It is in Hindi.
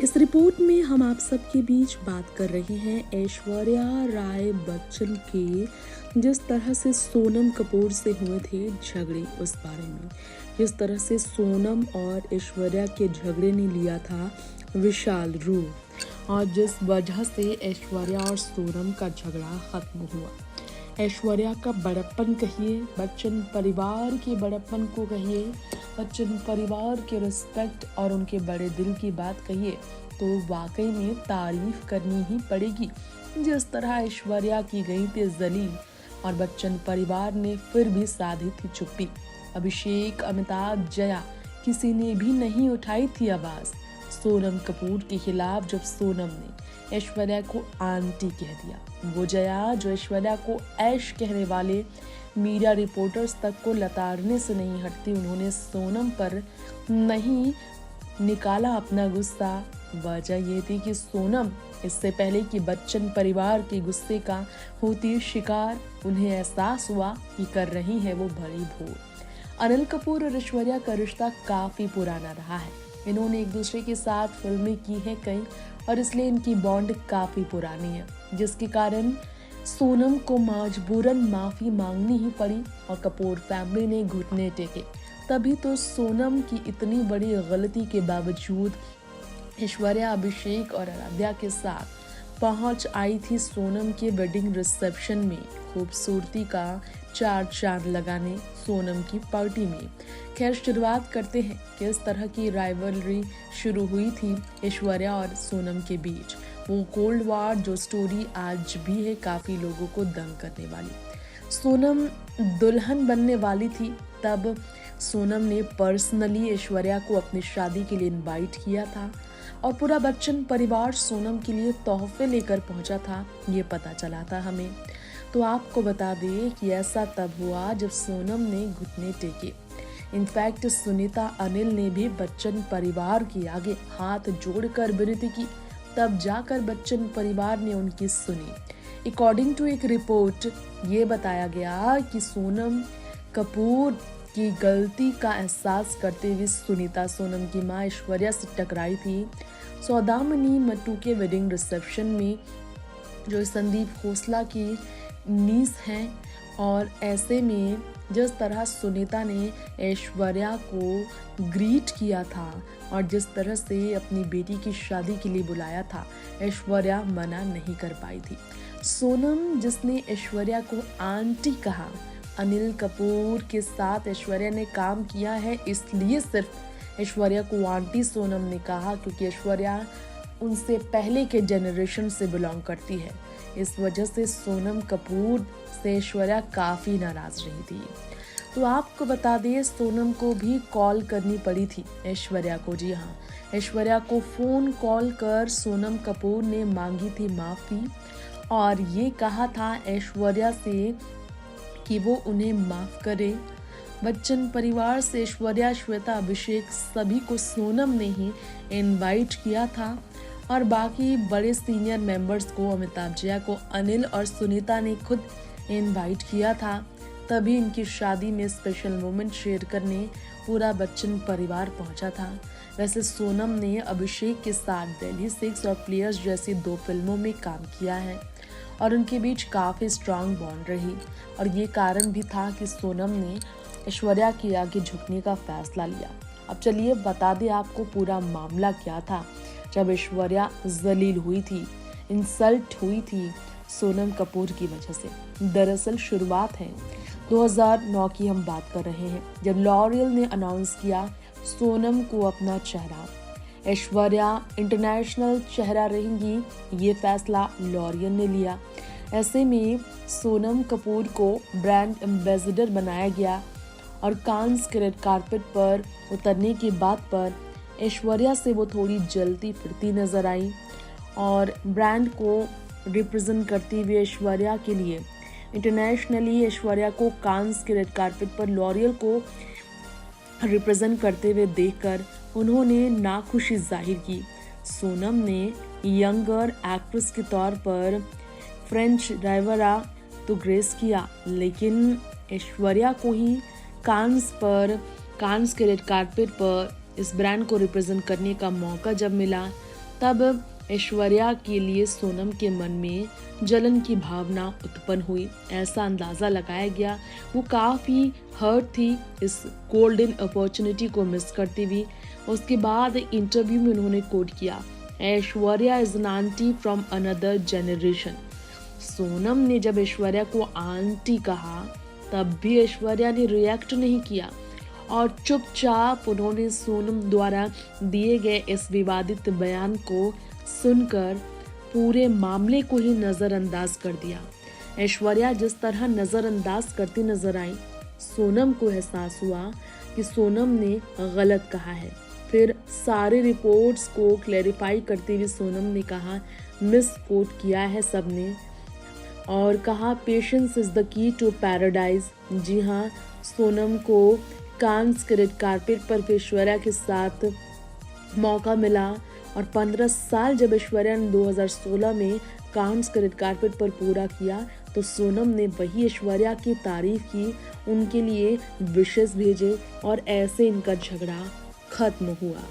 इस रिपोर्ट में हम आप सबके बीच बात कर रहे हैं ऐश्वर्या राय बच्चन के जिस तरह से सोनम कपूर से हुए थे झगड़े, उस बारे में जिस तरह से सोनम और ऐश्वर्या के झगड़े ने लिया था विशाल रूप और जिस वजह से ऐश्वर्या और सोनम का झगड़ा खत्म हुआ। ऐश्वर्या का बड़प्पन कहिए, बच्चन परिवार के बड़प्पन को कहिए, बच्चन परिवार के रिस्पेक्ट और उनके बड़े दिल की बात कहिए तो वाकई में तारीफ करनी ही पड़ेगी। जिस तरह ऐश्वर्या की गई थी जलील और बच्चन परिवार ने फिर भी साधी थी चुप्पी। अभिषेक, अमिताभ, जया किसी ने भी नहीं उठाई थी आवाज सोनम कपूर के खिलाफ। जब सोनम ने ऐश्वर्या को आंटी कह दिया, वो जया जो ऐश्वर्या को ऐश कहने वाले मीडिया रिपोर्टर्स तक को लताड़ने से नहीं हटती, उन्होंने सोनम पर नहीं निकाला अपना गुस्सा। वजह ये थी कि सोनम इससे पहले कि बच्चन परिवार के गुस्से का होती शिकार, उन्हें एहसास हुआ कि कर रही है वो बड़ी भूल। अनिल कपूर और ऐश्वर्या का रिश्ता काफी पुराना रहा है। इन्होंने एक दूसरे के साथ फिल्में की हैं कई और इसलिए इनकी बॉन्ड काफी पुरानी है, जिसके कारण सोनम को मजबूरन माफी मांगनी ही पड़ी और कपूर फैमिली ने घुटने टेके। तभी तो सोनम की इतनी बड़ी गलती के बावजूद ऐश्वर्या अभिषेक और आराध्या के साथ पहुंच आई थी सोनम के वेडिंग रिसेप्शन में, खूबसूरती का चार चांद लगाने सोनम की पार्टी में। खैर, शुरुआत करते हैं किस तरह की राइवलरी शुरू हुई थी ऐश्वर्या और सोनम के बीच। वो कोल्ड वॉर जो स्टोरी आज भी है काफी लोगों को दंग करने वाली। सोनम दुल्हन बनने वाली थी तब सोनम ने पर्सनली ऐश्वर्या को अपनी शादी के लिए इनवाइट किया था और पूरा बच्चन परिवार सोनम के लिए तोहफे लेकर पहुंचा था, ये पता चला था हमें। तो आपको बता दें कि ऐसा तब हुआ जब सोनम ने घुटने टेके। इनफैक्ट सुनीता अनिल ने भी बच्चन परिवार के आगे हाथ जोड़कर विनती की, तब जाकर बच्चन परिवार ने उनकी सुनी। अकॉर्डिंग टू एक रिपोर्ट ये बताया गया कि सोनम कपूर की गलती का एहसास करते हुए सुनीता सोनम की मां ऐश्वर्या से टकराई थी सौदामिनी मट्टू के वेडिंग रिसेप्शन में, जो संदीप खोसला की नीस हैं। और ऐसे में जिस तरह सुनीता ने ऐश्वर्या को ग्रीट किया था और जिस तरह से अपनी बेटी की शादी के लिए बुलाया था, ऐश्वर्या मना नहीं कर पाई थी। सोनम जिसने ऐश्वर्या को आंटी कहा, अनिल कपूर के साथ ऐश्वर्या ने काम किया है इसलिए सिर्फ ऐश्वर्या को आंटी सोनम ने कहा क्योंकि ऐश्वर्या उनसे पहले के जनरेशन से बिलोंग करती है। इस वजह से सोनम कपूर से ऐश्वर्या काफी नाराज रही थी। तो आपको बता दें सोनम को भी कॉल करनी पड़ी थी ऐश्वर्या को। जी हाँ, ऐश्वर्या को फोन कॉल कर सोनम कपूर ने मांगी थी माफी और ये कहा था ऐश्वर्या से कि वो उन्हें माफ करे। बच्चन परिवार से ऐश्वर्या, श्वेता, अभिषेक सभी को सोनम ने ही इनवाइट किया था और बाकी बड़े सीनियर मेंबर्स को, अमिताभ, जया को अनिल और सुनीता ने खुद इनवाइट किया था। तभी इनकी शादी में स्पेशल मोमेंट शेयर करने पूरा बच्चन परिवार पहुंचा था। वैसे सोनम ने अभिषेक के साथ दिल्ली 6 और प्लेयर्स जैसी 2 फिल्मों में काम किया है और उनके बीच काफी स्ट्रांग बॉन्ड रही और ये कारण भी था कि सोनम ने ऐश्वर्या के आगे झुकने का फैसला लिया। अब चलिए बता दें आपको पूरा मामला क्या था जब ऐश्वर्या जलील हुई थी, इंसल्ट हुई थी सोनम कपूर की वजह से। दरअसल शुरुआत है 2009 की हम बात कर रहे हैं, जब लॉरियल ने अनाउंस किया सोनम को अपना चेहरा, ऐश्वर्या इंटरनेशनल चेहरा रहेंगी, ये फैसला लॉरियल ने लिया। ऐसे में सोनम कपूर को ब्रांड एम्बेसडर बनाया गया और कांस के रेड कारपेट पर उतरने की बात पर ऐश्वर्या से वो थोड़ी जलती फिरती नजर आई और ब्रांड को रिप्रेजेंट करती हुए ऐश्वर्या के लिए इंटरनेशनली ऐश्वर्या को कांस के रेड कारपेट पर लॉरियल को रिप्रेजेंट करते हुए देखकर उन्होंने नाखुशी जाहिर की। सोनम ने यंगर एक्ट्रेस के तौर पर फ्रेंच राइवरा तो ग्रेस किया, लेकिन ऐश्वर्या को ही कांस के रेड कारपेट पर इस ब्रांड को रिप्रेजेंट करने का मौका जब मिला तब ऐश्वर्या के लिए सोनम के मन में जलन की भावना उत्पन्न हुई। ऐसा अंदाजा लगाया गया वो काफ़ी हर्ट थी इस गोल्डन अपॉर्चुनिटी को मिस करती हुई। उसके बाद इंटरव्यू में उन्होंने कोट किया, Aishwarya is an aunty from another generation. Sonam ने जब ऐश्वर्या को आंटी कहा तब भी ऐश्वर्या ने रिएक्ट नहीं किया और चुपचाप उन्होंने सोनम द्वारा दिए गए इस विवादित बयान को सुनकर पूरे मामले को ही नजरअंदाज कर दिया। ऐश्वर्या जिस तरह नजरअंदाज करती नजर आई, सोनम को एहसास हुआ कि सोनम ने गलत कहा है। फिर सारे रिपोर्ट्स को क्लैरिफाई करते हुए सोनम ने कहा, मिस कोट किया है सबने और कहा, patience is the key to paradise. जी हाँ, सोनम को कांस के रेड कारपेट पर ऐश्वर्या के साथ मौका मिला और 15 साल जब ऐश्वर्या ने 2016 में कांस के रेड कारपेट पर पूरा किया तो सोनम ने वही ऐश्वर्या की तारीफ की, उनके लिए विशेस भेजे और ऐसे इनका झगड़ा खत्म हुआ।